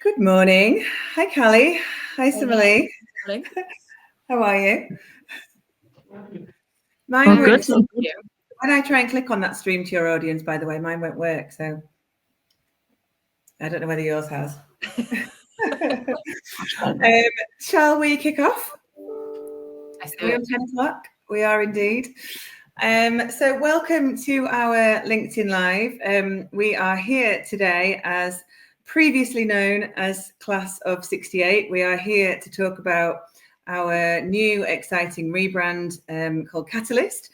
Good morning. Hi, Callie. Hi, Summerleigh. Morning. How are you? Oh, good. When I try and click on that stream to your audience, by the way, mine won't work. So I don't know whether yours has. Shall we kick off? Let's Are do we it. on 10 o'clock? We are indeed. So welcome to our LinkedIn Live. We are here today as previously known as Class of 68. We are here to talk about our new exciting rebrand called Catalyst.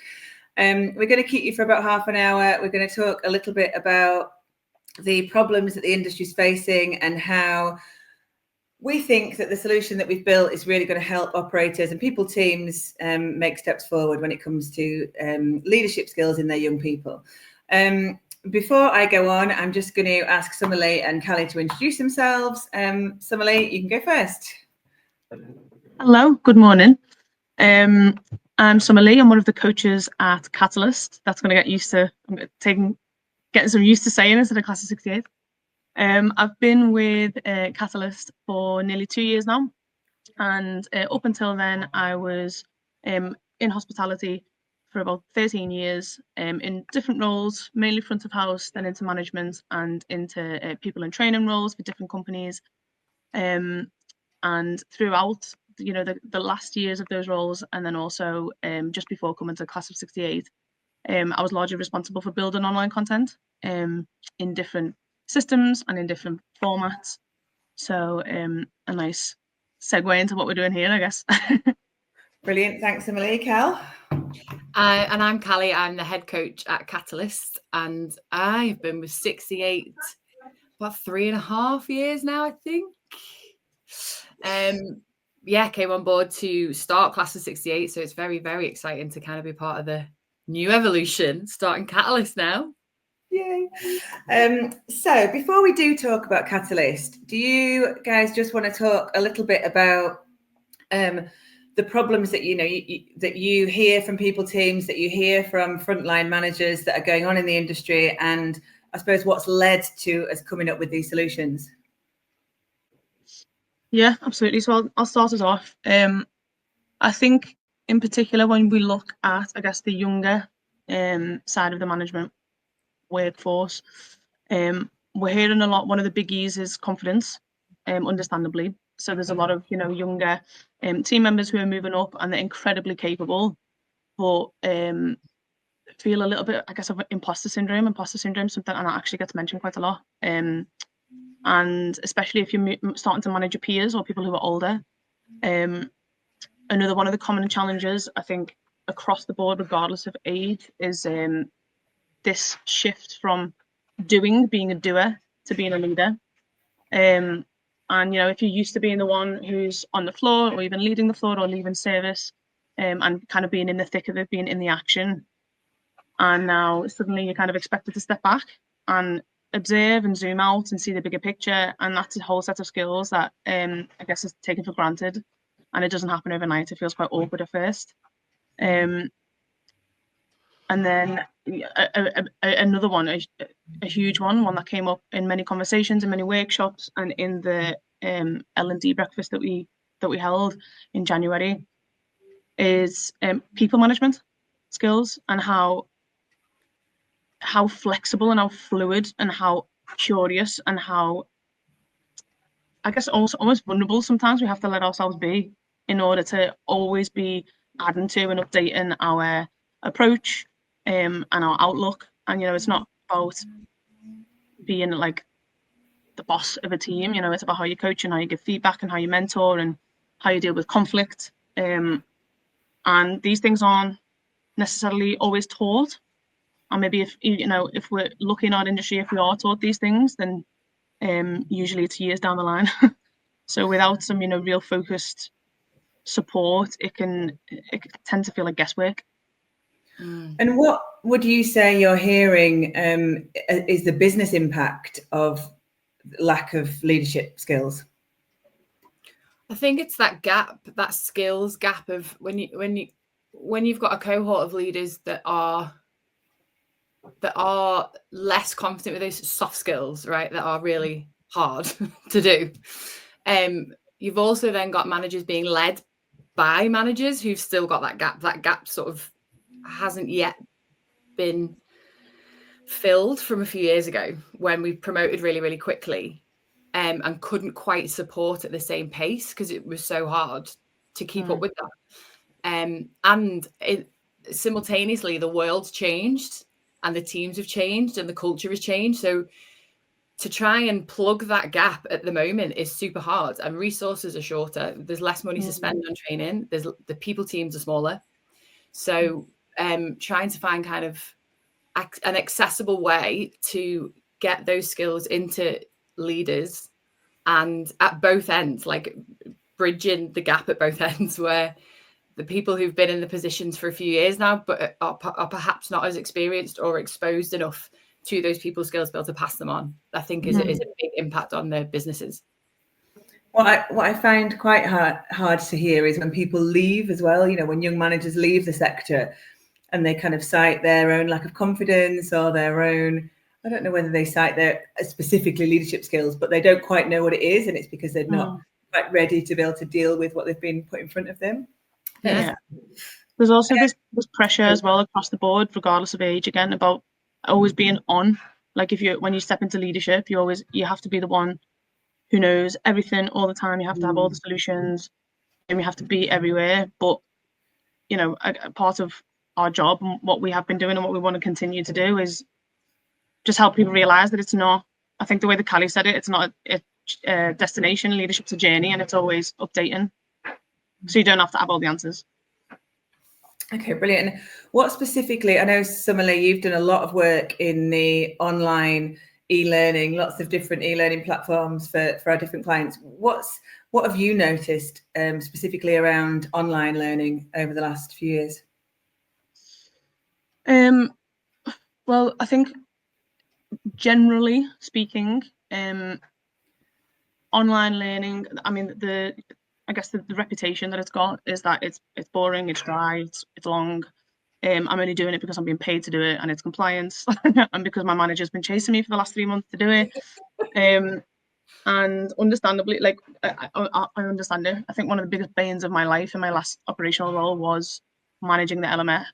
We're going to keep you for about half an hour. We're going to talk a little bit about the problems that the industry is facing and how we think that the solution that we've built is really going to help operators and people teams make steps forward when it comes to leadership skills in their young people. Before I go on, I'm just going to ask Summerleigh and Callie to introduce themselves. Summerleigh, you can go first. Hello, good morning. I'm Summerleigh. I'm one of the coaches at Catalyst. That's going to get used to, getting some used to saying instead of Class of 68. I've been with Catalyst for nearly 2 years now, and up until then I was in hospitality for about 13 years in different roles, mainly front of house, then into management and into people and training roles for different companies. And throughout, the last years of those roles, and then also just before coming to Class of 68, I was largely responsible for building online content in different systems and in different formats. So a nice segue into what we're doing here, I guess. Brilliant. Thanks, Summerleigh. Cal? And I'm Callie. I'm the head coach at Catalyst, and I've been with 68 about 3.5 years now, I think. Came on board to start Class of 68, so it's very, very exciting to kind of be part of the new evolution, starting Catalyst now. Yay. So before we do talk about Catalyst, do you guys just want to talk a little bit about the problems that that you hear from people teams, that you hear from frontline managers that are going on in the industry, and I suppose what's led to us coming up with these solutions? Yeah, absolutely. So I'll start us off. I think in particular when we look at, I guess, the younger side of the management workforce, we're hearing a lot. One of the biggies is confidence, understandably. So there's a lot of younger team members who are moving up and they're incredibly capable, but feel a little bit, I guess, of imposter syndrome. Imposter syndrome is something that actually gets mentioned quite a lot. And especially if you're starting to manage your peers or people who are older. Another one of the common challenges, I think, across the board, regardless of age, is this shift from being a doer, to being a leader. And if you're used to being the one who's on the floor or even leading the floor or leaving service, and kind of being in the thick of it, being in the action, and now suddenly you're kind of expected to step back and observe and zoom out and see the bigger picture, and that's a whole set of skills that I guess is taken for granted, and it doesn't happen overnight. It feels quite awkward at first. And then another one, a huge one that came up in many conversations and many workshops and in the L&D breakfast that we held in January, is people management skills, and how flexible and how fluid and how curious and how, I guess, almost vulnerable sometimes we have to let ourselves be in order to always be adding to and updating our approach and our outlook. And it's not about being like the boss of a team. It's about how you coach and how you give feedback and how you mentor and how you deal with conflict. And these things aren't necessarily always taught. And maybe if we're looking in our industry, if we are taught these things, then usually it's years down the line. So without some real focused support, it can tend to feel like guesswork. And what would you say you're hearing is the business impact of lack of leadership skills? I think it's that gap, that skills gap of when you've got a cohort of leaders that are less confident with those soft skills, right? That are really hard to do. You've also then got managers being led by managers who've still got that gap. That gap sort of hasn't yet been filled from a few years ago when we promoted really, really quickly, and couldn't quite support at the same pace because it was so hard to keep up with that. And simultaneously, the world's changed and the teams have changed and the culture has changed. So to try and plug that gap at the moment is super hard, and resources are shorter. There's less money to spend on training. The people teams are smaller. So trying to find kind of an accessible way to get those skills into leaders and at both ends, like bridging the gap at both ends, where the people who've been in the positions for a few years now but are perhaps not as experienced or exposed enough to those people's skills to be able to pass them on, I think is a big impact on their businesses. What I find quite hard to hear is when people leave as well, you know, when young managers leave the sector and they kind of cite their own lack of confidence or their own, I don't know whether they cite their specifically leadership skills, but they don't quite know what it is, and it's because they're not quite ready to be able to deal with what they've been put in front of them. Yeah. There's also this pressure as well across the board, regardless of age, again, about always being on. Like when you step into leadership, you have to be the one who knows everything all the time. You have to have all the solutions, and you have to be everywhere. But you know, a part of our job and what we have been doing and what we want to continue to do is just help people realize that it's not, I think the way that Callie said it, it's not a destination. Leadership's a journey, and it's always updating. So you don't have to have all the answers. Okay, brilliant. What specifically, I know Summerleigh, you've done a lot of work in the online e-learning, lots of different e-learning platforms for our different clients. What have you noticed specifically around online learning over the last few years? Well, I think generally speaking, online learning, I mean, I guess the reputation that it's got is that it's boring, it's dry, it's long. I'm only doing it because I'm being paid to do it, and it's compliance, and because my manager's been chasing me for the last 3 months to do it. And understandably, like I understand it. I think one of the biggest banes of my life in my last operational role was managing the LMS,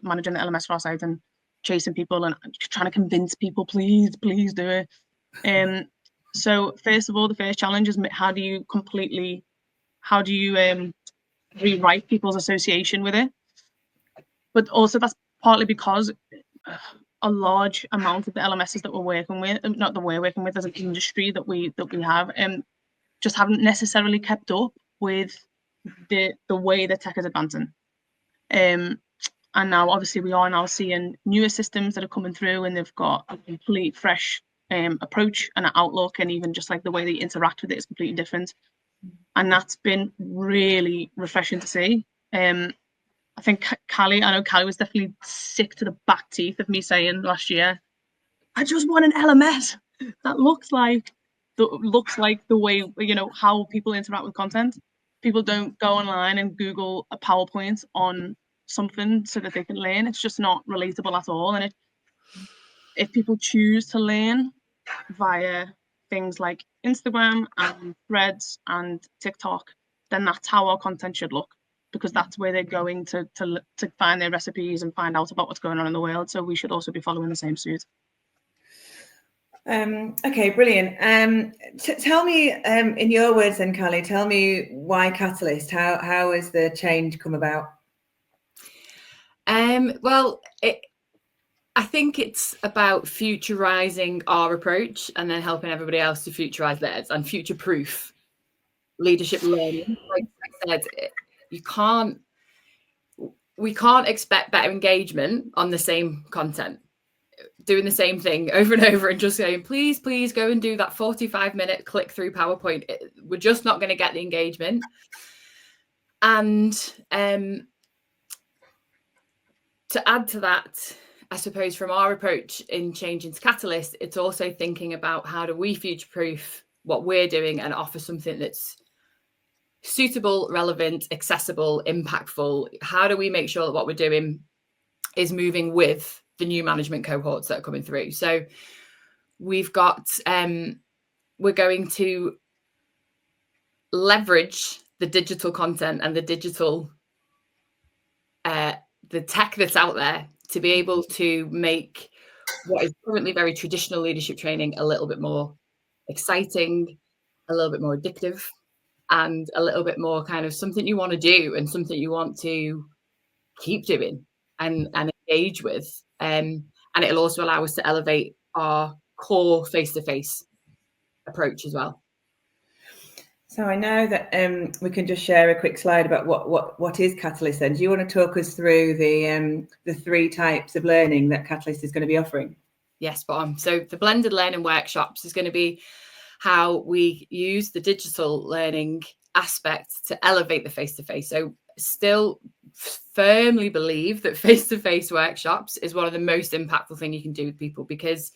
managing the LMS for our site and chasing people and trying to convince people, please do it. So first of all, the first challenge is how do you rewrite people's association with it? But also that's partly because a large amount of the LMSs that we're working with, not that we're working with as an industry that we have, just haven't necessarily kept up with the way that tech is advancing. And now obviously we are now seeing newer systems that are coming through, and they've got a complete fresh approach and an outlook, and even just like the way they interact with it is completely different. And that's been really refreshing to see. I think I know Callie was definitely sick to the back teeth of me saying last year, I just want an LMS that looks like the way, you know, how people interact with content. People don't go online and Google a PowerPoint on something so that they can learn. It's just not relatable at all. And if people choose to learn via things like Instagram and Threads and TikTok, then that's how our content should look, because that's where they're going to find their recipes and find out about what's going on in the world. So we should also be following the same suit. Okay, brilliant. Tell me, in your words then, Callie, tell me why Catalyst? How has the change come about? Well, I think it's about futurizing our approach and then helping everybody else to futurize theirs and future-proof leadership learning. Like I said, we can't expect better engagement on the same content, doing the same thing over and over and just saying, please go and do that 45-minute click through PowerPoint. We're just not going to get the engagement. And to add to that, I suppose from our approach in changing to Catalyst, it's also thinking about how do we future-proof what we're doing and offer something that's suitable, relevant, accessible, impactful. How do we make sure that what we're doing is moving with the new management cohorts that are coming through? So we've we're going to leverage the digital content and the digital the tech that's out there to be able to make what is currently very traditional leadership training a little bit more exciting, a little bit more addictive, and a little bit more kind of something you want to do and something you want to keep doing and engage with. And it'll also allow us to elevate our core face-to-face approach as well. So I know that we can just share a quick slide about what is Catalyst then. Do you want to talk us through the 3 types of learning that Catalyst is going to be offering? Yes, spot on. So the blended learning workshops is going to be how we use the digital learning aspect to elevate the face-to-face. So still firmly believe that face-to-face workshops is one of the most impactful things you can do with people, because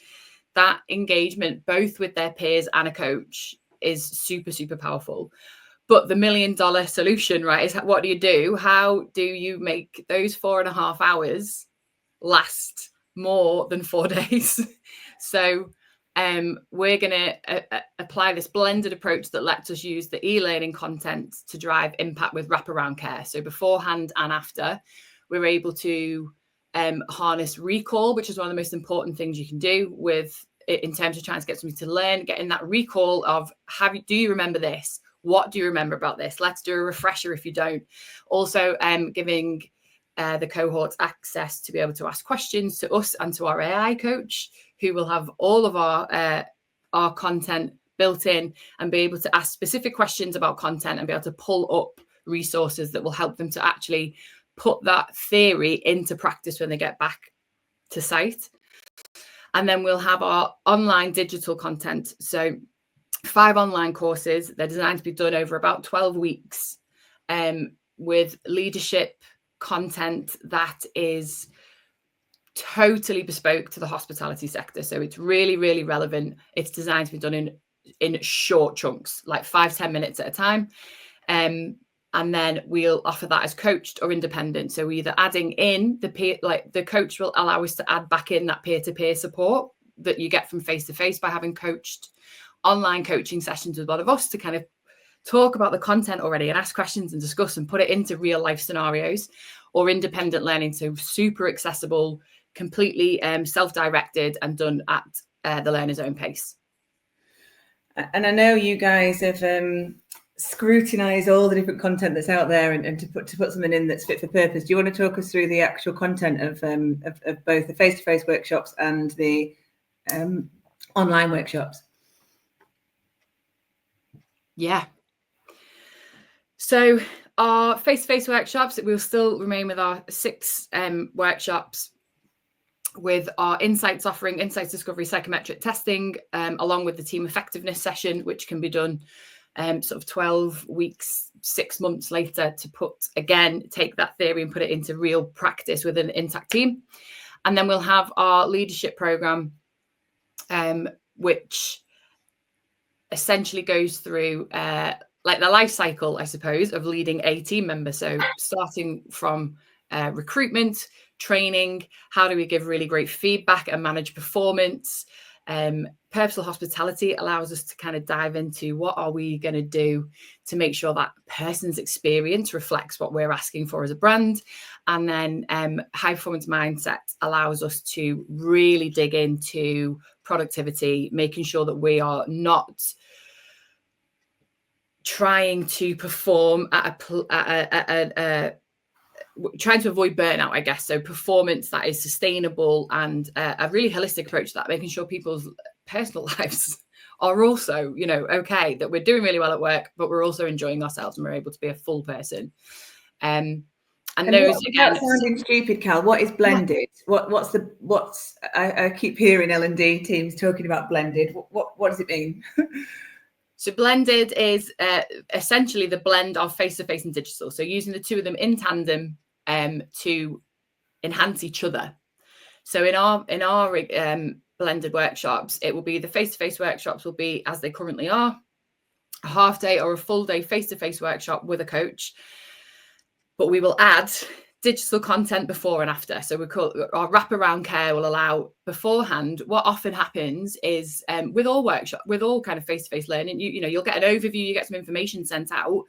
that engagement, both with their peers and a coach, is super, super powerful. But the $1 million solution, right, is what do you do? How do you make those 4.5 hours last more than 4 days? So we're going to apply this blended approach that lets us use the e-learning content to drive impact with wraparound care. So beforehand and after, we're able to harness recall, which is one of the most important things you can do with in terms of trying to get somebody to learn, getting that recall of do you remember this? What do you remember about this? Let's do a refresher if you don't. Also giving the cohorts access to be able to ask questions to us and to our AI coach, who will have all of our content built in and be able to ask specific questions about content and be able to pull up resources that will help them to actually put that theory into practice when they get back to site. And then we'll have our online digital content. So 5 online courses. They're designed to be done over about 12 weeks with leadership content that is totally bespoke to the hospitality sector. So it's really, really relevant. It's designed to be done in short chunks, like 5-10 minutes at a time. And then we'll offer that as coached or independent. So we're either adding in the peer, like the coach will allow us to add back in that peer-to-peer support that you get from face-to-face by having coached online coaching sessions with one of us to kind of talk about the content already and ask questions and discuss and put it into real life scenarios, or independent learning. So super accessible, completely self-directed and done at the learner's own pace. And I know you guys have scrutinize all the different content that's out there and to put something in that's fit for purpose. Do you want to talk us through the actual content of both the face-to-face workshops and the online workshops? Yeah. So our face-to-face workshops, we'll still remain with our 6 workshops with our insights offering, insights discovery, psychometric testing, along with the team effectiveness session, which can be done sort of 12 weeks, 6 months later to take that theory and put it into real practice with an intact team. And then we'll have our leadership program, which essentially goes through like the life cycle, I suppose, of leading a team member. So starting from recruitment, training, how do we give really great feedback and manage performance? Purposeful hospitality allows us to kind of dive into what are we going to do to make sure that person's experience reflects what we're asking for as a brand. And then high performance mindset allows us to really dig into productivity, making sure that we are not trying to perform trying to avoid burnout, I guess. So performance that is sustainable and a really holistic approach to that, making sure people's personal lives are also, okay, that we're doing really well at work, but we're also enjoying ourselves and we're able to be a full person. And those again, sounding stupid, Cal, what is blended? Yeah. I keep hearing L&D teams talking about blended. What does it mean? So blended is essentially the blend of face-to-face and digital. So using the two of them in tandem to enhance each other. So in our blended workshops, it will be the face-to-face workshops will be as they currently are, a half day or a full day face-to-face workshop with a coach. But we will add digital content before and after. So we call our wraparound care will allow beforehand. What often happens is with all workshop, with all kind of face-to-face learning, you know, you'll get an overview, you get some information sent out,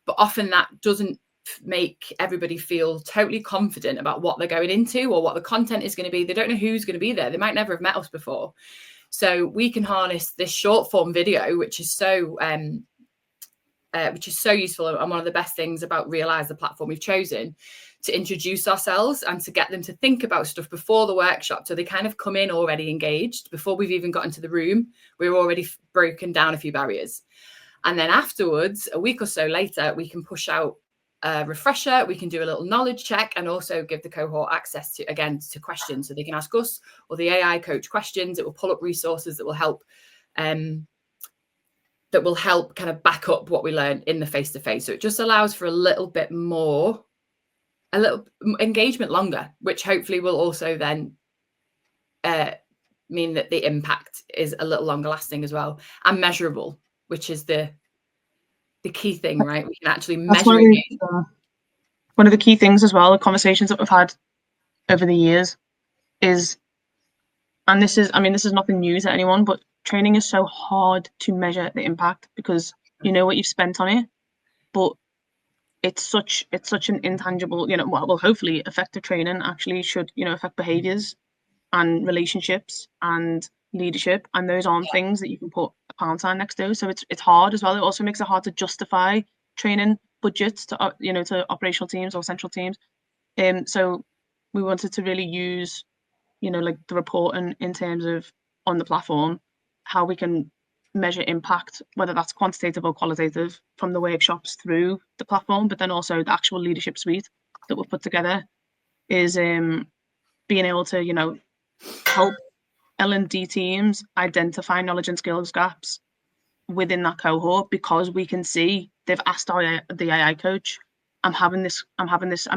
but often that doesn't make everybody feel totally confident about what they're going into or what the content is going to be. They don't know who's going to be there. They might never have met us before. So we can harness this short form video, which is so useful, and one of the best things about Realise, the platform we've chosen, to introduce ourselves and to get them to think about stuff before the workshop. So they kind of come in already engaged before we've even got into the room. We're already broken down a few barriers. And then afterwards, a week or so later, we can push out a refresher. We can do a little knowledge check and also give the cohort access to, again, to questions. So they can ask us or the AI coach questions. It will pull up resources that will help kind of back up what we learn in the face-to-face. So it just allows for a little engagement longer, which hopefully will also then mean that the impact is a little longer lasting as well, and measurable, which is the key thing, right? We can actually measure it. One of the key things as well, the conversations that we've had over the years is, and this is nothing new to anyone, but training is so hard to measure the impact because you know what you've spent on it, but it's such an intangible, well, hopefully effective training actually should, affect behaviors and relationships and leadership, and those aren't things that you can put a pound sign next to. So it's hard as well. It also makes it hard to justify training budgets to to operational teams or central teams. So we wanted to really use like the reporting in terms of on the platform, how we can measure impact, whether that's quantitative or qualitative, from the workshops through the platform, but then also the actual leadership suite that we've put together is being able to help L&D teams identify knowledge and skills gaps within that cohort, because we can see they've asked the AI coach, I'm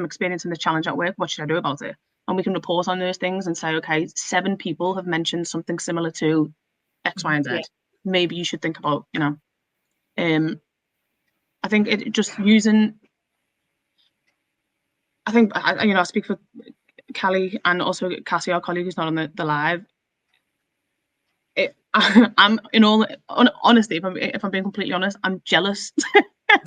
experiencing this challenge at work, what should I do about it? And we can report on those things and say, okay, 7 people have mentioned something similar to X, Y, and Z. Yeah. Maybe you should think about, I think it just using, I speak for Callie and also Cassie, our colleague who's not on the live. I'm in all honesty, if I'm being completely honest, I'm jealous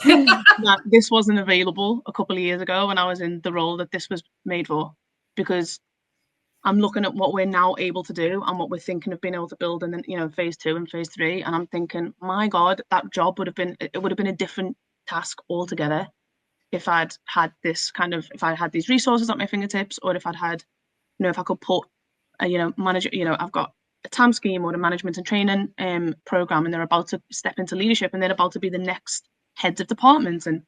that this wasn't available a couple of years ago when I was in the role that this was made for, because I'm looking at what we're now able to do and what we're thinking of being able to build in then phase 2 and phase 3, and I'm thinking, my God, that job would have been a different task altogether if I'd had this if I had these resources at my fingertips, or if I'd had if I could put a manager, I've got a TAM scheme or a management and training program, and they're about to step into leadership and they're about to be the next heads of departments, and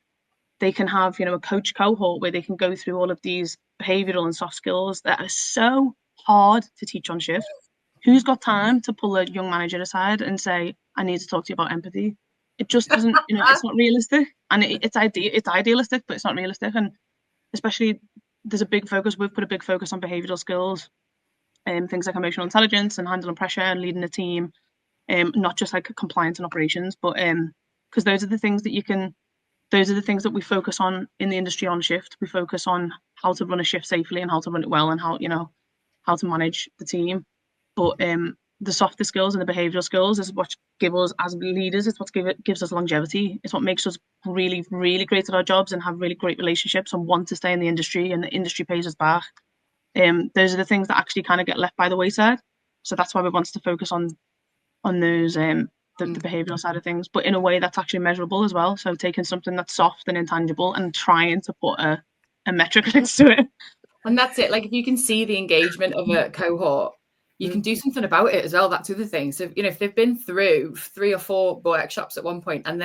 they can have a coach cohort where they can go through all of these behavioral and soft skills that are so hard to teach on shift. Who's got time to pull a young manager aside and say, I need to talk to you about empathy? It just doesn't, it's not realistic, and it's idealistic, but it's not realistic. And especially there's a big focus, we've put a big focus on behavioral skills, things like emotional intelligence and handling pressure and leading a team, not just like compliance and operations, but because those are the things that we focus on in the industry on shift. We focus on how to run a shift safely and how to run it well, and how to manage the team. But the softer skills and the behavioral skills is what give us as leaders. It's what gives us longevity. It's what makes us really, really great at our jobs and have really great relationships and want to stay in the industry, and the industry pays us back. Those are the things that actually kind of get left by the wayside. So that's why we wanted to focus on those the behavioral side of things, but in a way that's actually measurable as well. So taking something that's soft and intangible and trying to put a metric next to it. And that's it. Like, if you can see the engagement of a cohort, you can do something about it as well. That's the other thing. So, if they've been through 3 or 4 workshops at one point, and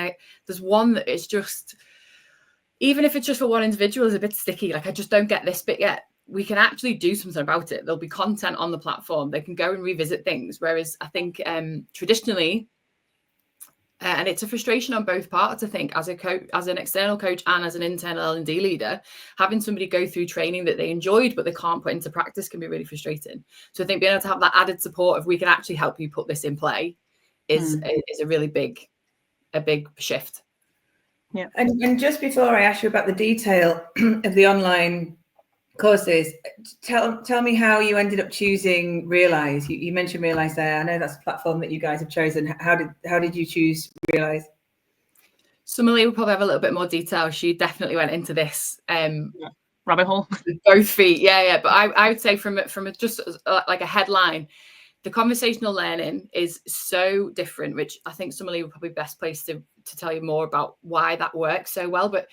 there's one that is just, even if it's just for one individual, is a bit sticky, like, I just don't get this bit yet, we can actually do something about it. There'll be content on the platform. They can go and revisit things. Whereas I think traditionally, and it's a frustration on both parts, I think, as a coach, as an external coach and as an internal L&D leader, having somebody go through training that they enjoyed but they can't put into practice can be really frustrating. So I think being able to have that added support of, we can actually help you put this in play is a really big shift. Yeah. And just before I ask you about the detail of the online courses. Tell me how you ended up choosing Realise. You mentioned Realise there. I know that's a platform that you guys have chosen. How did you choose Realise? Summerleigh will probably have a little bit more detail. She definitely went into this rabbit hole with both feet. Yeah. But I would say from just like a headline, the conversational learning is so different, which I think Summerleigh would probably be best placed to tell you more about why that works so well. But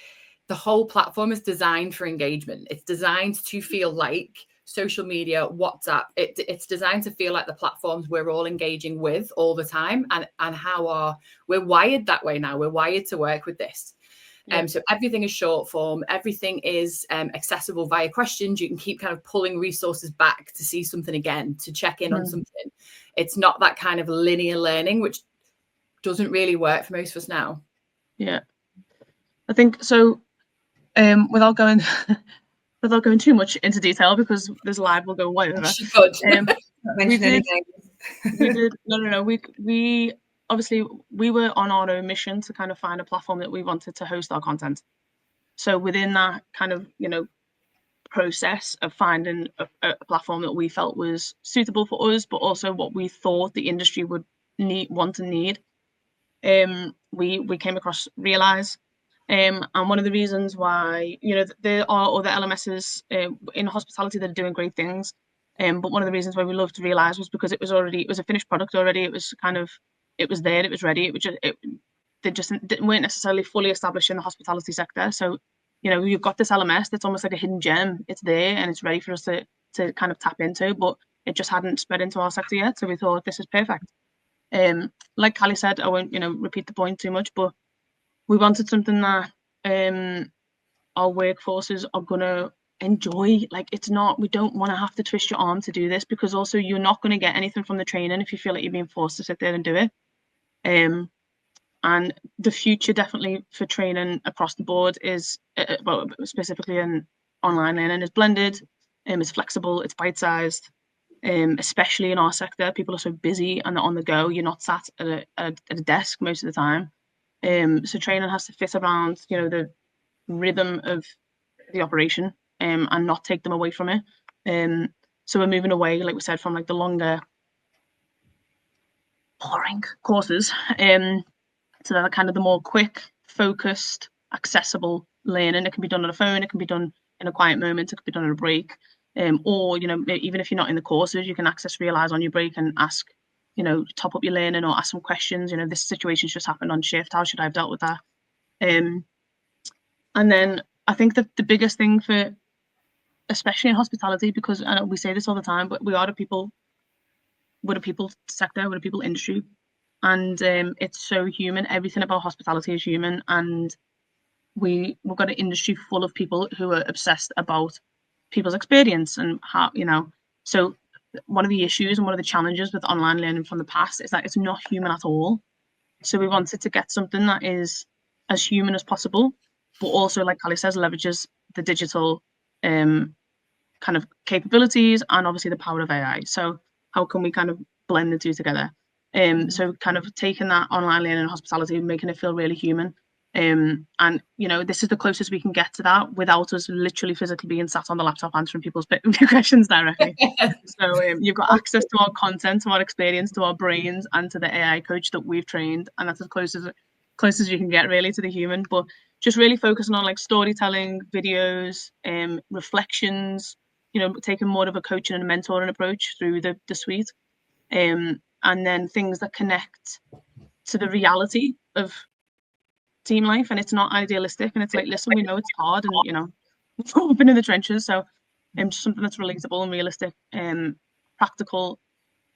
the whole platform is designed for engagement. It's designed to feel like social media, WhatsApp. It's designed to feel like the platforms we're all engaging with all the time, and how we're wired that way now. We're wired to work with this. So everything is short form. Everything is accessible via questions. You can keep kind of pulling resources back to see something again, to check in on something. It's not that kind of linear learning, which doesn't really work for most of us now. Yeah, I think so. Without going too much into detail, because this live will go way over. We did. No. We obviously we were on our own mission to kind of find a platform that we wanted to host our content. So within that kind of process of finding a platform that we felt was suitable for us, but also what we thought the industry would want and need, we came across Realise. And one of the reasons why, there are other LMSs in hospitality that are doing great things. But one of the reasons why we loved Realise was because it was a finished product already. It was there, it was ready. They weren't necessarily fully established in the hospitality sector. So, you've got this LMS that's almost like a hidden gem. It's there and it's ready for us to kind of tap into, but it just hadn't spread into our sector yet. So we thought this is perfect. Like Callie said, I won't, repeat the point too much, but we wanted something that our workforces are gonna enjoy. Like, we don't want to have to twist your arm to do this, because also you're not going to get anything from the training if you feel like you're being forced to sit there and do it. And the future definitely for training across the board is, well, specifically in online learning, is blended, it's flexible, it's bite-sized. Especially in our sector, people are so busy and they're on the go. You're not sat at a desk most of the time. So training has to fit around, the rhythm of the operation, and not take them away from it. So we're moving away, like we said, from like the longer, boring courses, to the kind of the more quick, focused, accessible learning. It can be done on a phone. It can be done in a quiet moment. It can be done on a break. Or, even if you're not in the courses, you can access Realise on your break and ask, top up your learning, or ask some questions. This situation's just happened on shift. How should I have dealt with that? And then I think the biggest thing for, especially in hospitality, because I know we say this all the time, but we're a people sector, we're a people industry. And it's so human. Everything about hospitality is human. And we've got an industry full of people who are obsessed about people's experience and how, so one of the issues and one of the challenges with online learning from the past is that it's not human at all. So we wanted to get something that is as human as possible, but also, like Callie says, leverages the digital kind of capabilities and obviously the power of AI. So how can we kind of blend the two together? So kind of taking that online learning and hospitality and making it feel really human. And this is the closest we can get to that without us literally physically being sat on the laptop answering people's questions directly. So you've got access to our content, to our experience, to our brains, and to the AI coach that we've trained, and that's as close as you can get really to the human. But just really focusing on like storytelling, videos, reflections, taking more of a coaching and a mentoring approach through the suite, and then things that connect to the reality of team life. And it's not idealistic, and it's like, listen, we know it's hard, and we've been in the trenches, so just something that's relatable and realistic, practical,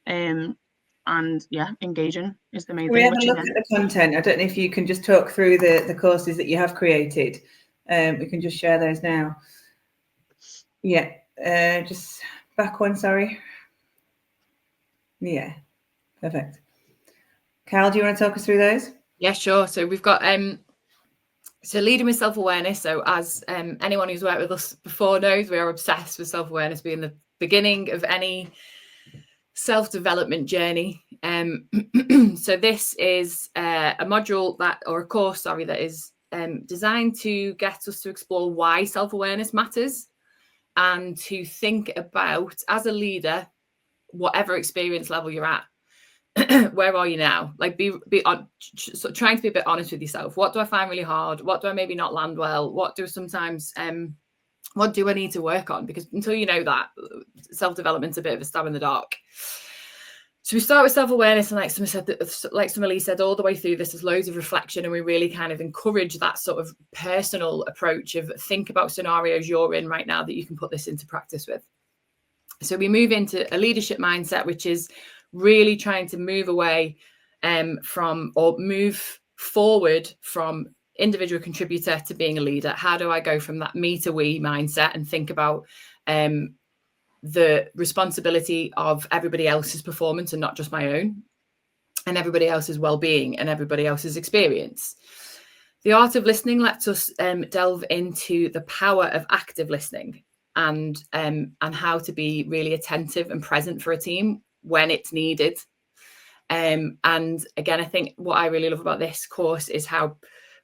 and engaging is the main thing. We have a look at the content. I don't know if you can just talk through the courses that you have created. We can just share those now. Just back one, sorry. Yeah, perfect. Cal, do you want to talk us through those? Yeah, sure. So we've got so leading with self-awareness. So as anyone who's worked with us before knows, we are obsessed with self-awareness being the beginning of any self-development journey. So this is a module or a course, that is designed to get us to explore why self-awareness matters, and to think about, as a leader, whatever experience level you're at, where are you now? Like be on, so trying to be a bit honest with yourself. What do I find really hard? What do I maybe not land well? What do I need to work on? Because until you know that, self-development's a bit of a stab in the dark. So we start with self-awareness, and like Summerleigh said, all the way through this, there's loads of reflection, and we really kind of encourage that sort of personal approach of think about scenarios you're in right now that you can put this into practice with. So we move into a leadership mindset, which is really trying to move away from, or move forward from individual contributor to being a leader. How do I go from that me to we mindset and think about the responsibility of everybody else's performance and not just my own, and everybody else's well-being and everybody else's experience. The art of listening lets us delve into the power of active listening and how to be really attentive and present for a team when it's needed. And again, I think what I really love about this course is how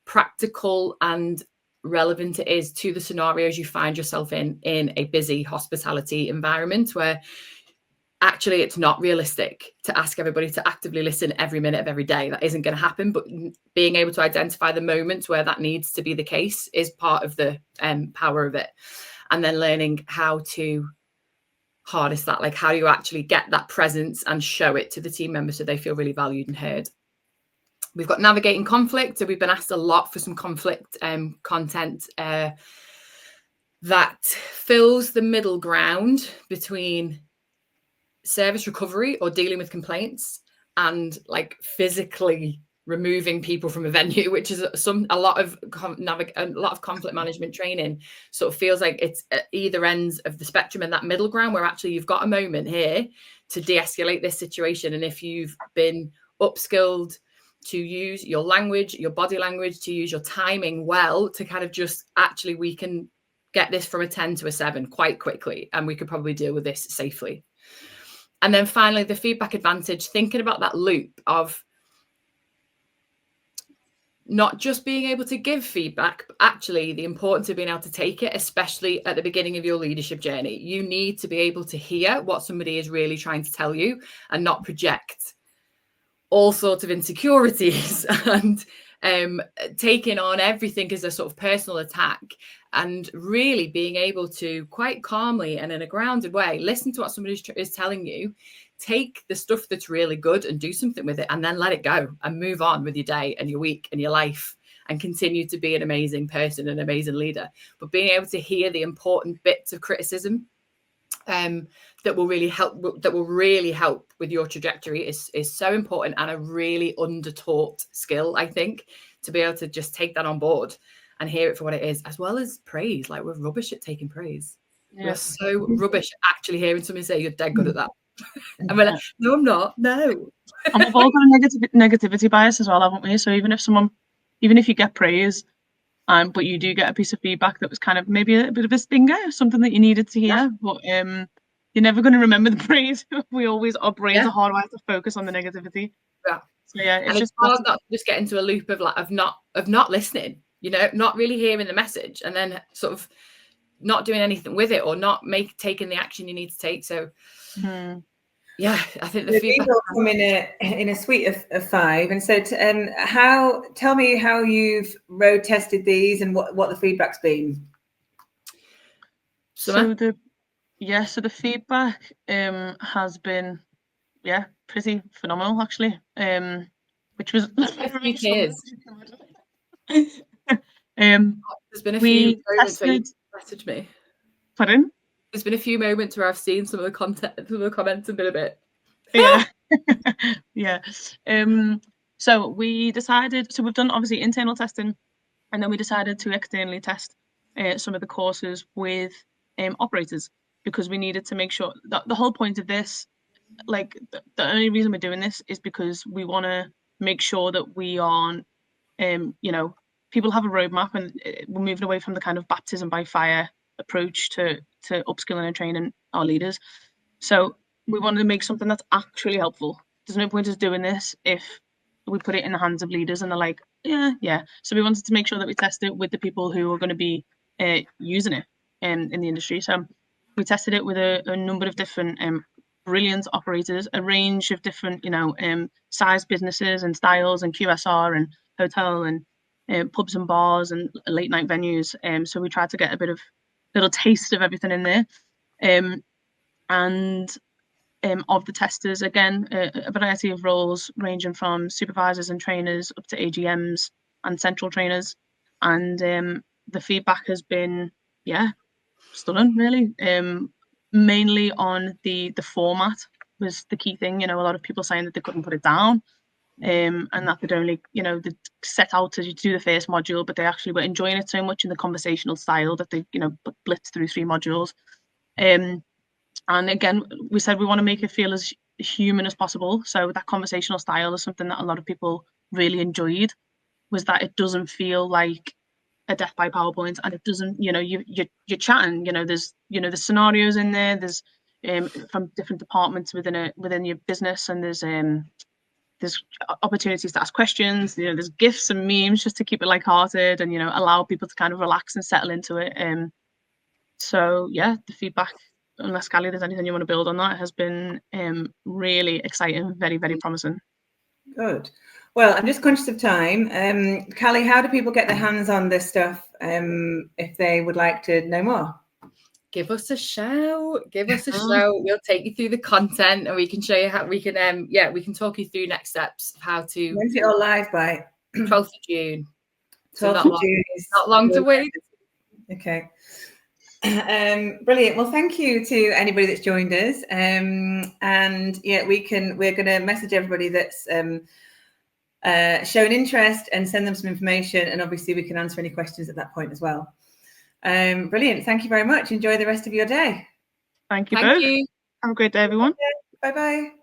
practical and relevant it is to the scenarios you find yourself in a busy hospitality environment, where actually it's not realistic to ask everybody to actively listen every minute of every day. That isn't going to happen, but being able to identify the moments where that needs to be the case is part of the power of it. And then learning how to harness that, like how do you actually get that presence and show it to the team members so they feel really valued and heard. We've got navigating conflict. So we've been asked a lot for some conflict content that fills the middle ground between service recovery or dealing with complaints and like physically removing people from a venue, which is a lot of conflict management training sort of feels like it's at either ends of the spectrum, and that middle ground where actually you've got a moment here to de-escalate this situation. And if you've been upskilled to use your language, your body language, to use your timing well, to kind of just actually, we can get this from a 10 to a 7 quite quickly, and we could probably deal with this safely. And then finally, the feedback advantage, thinking about that loop of not just being able to give feedback, but actually the importance of being able to take it, especially at the beginning of your leadership journey. You need to be able to hear what somebody is really trying to tell you and not project all sorts of insecurities and taking on everything as a sort of personal attack, and really being able to quite calmly and in a grounded way listen to what somebody is telling you, take the stuff that's really good and do something with it, and then let it go and move on with your day and your week and your life, and continue to be an amazing person, an amazing leader. But being able to hear the important bits of criticism that will really help with your trajectory is so important, and a really under-taught skill, I think, to be able to just take that on board and hear it for what it is, as well as praise. Like, we're rubbish at taking praise. Yeah. We're so rubbish at actually hearing somebody say you're dead good at that. And we're like, no, I'm not. No. And we've all got a negativity bias as well, haven't we? So even if you get praise, but you do get a piece of feedback that was kind of maybe a bit of a stinger, something that you needed to hear, but you're never going to remember the praise. Our brains are hardwired to focus on the negativity. Yeah. So yeah, it's hard not to just get into a loop of not listening, not really hearing the message, and then sort of not doing anything with it, or not taking the action you need to take. So yeah, I think the feedback come in a suite of 5, and so tell me how you've road tested these and what the feedback's been. So the feedback has been pretty phenomenal, actually, which was there's been a few moments where you messaged me. Pardon? There's been a few moments where I've seen some of the content, some of the comments, and been a bit. Yeah. So we decided. So we've done obviously internal testing, and then we decided to externally test some of the courses with operators, because we needed to make sure that the whole point of this, like the only reason we're doing this is because we want to make sure that we aren't, people have a roadmap, and we're moving away from the kind of baptism by fire approach to upskilling and training our leaders. So we wanted to make something that's actually helpful. There's no point us doing this if we put it in the hands of leaders and they're like, yeah. So we wanted to make sure that we test it with the people who are going to be using it in the industry. So we tested it with a number of different brilliant operators, a range of different, size businesses and styles and QSR and hotel and pubs and bars and late night venues. So we tried to get a bit of little taste of everything in there. And of the testers, again, a variety of roles ranging from supervisors and trainers up to AGMs and central trainers. And the feedback has been, stunning, really. Mainly on the format was the key thing. A lot of people saying that they couldn't put it down, and that they'd only, they'd set out to do the first module, but they actually were enjoying it so much in the conversational style that they, blitzed through 3 modules. And again, we said we want to make it feel as human as possible. So that conversational style is something that a lot of people really enjoyed, was that it doesn't feel like a death by PowerPoint, and it doesn't, you're chatting, there's scenarios in there, there's from different departments within your business, and there's opportunities to ask questions, there's gifs and memes just to keep it lighthearted and, allow people to kind of relax and settle into it. So yeah, the feedback, unless Callie, there's anything you want to build on that, has been really exciting, very, very promising. Good. Well, I'm just conscious of time. Callie, how do people get their hands on this stuff if they would like to know more? Give us a shout. Give us a shout. We'll take you through the content, and we can show you how we can. We can talk you through next steps of how to. When's it all live by? 12th of June. 12th of June. Not long to wait. Okay. Brilliant. Well, thank you to anybody that's joined us. And we're going to message everybody that's shown interest and send them some information. And obviously we can answer any questions at that point as well. Brilliant. Thank you very much. Enjoy the rest of your day. Thank you both. Have a great day, everyone. Bye-bye.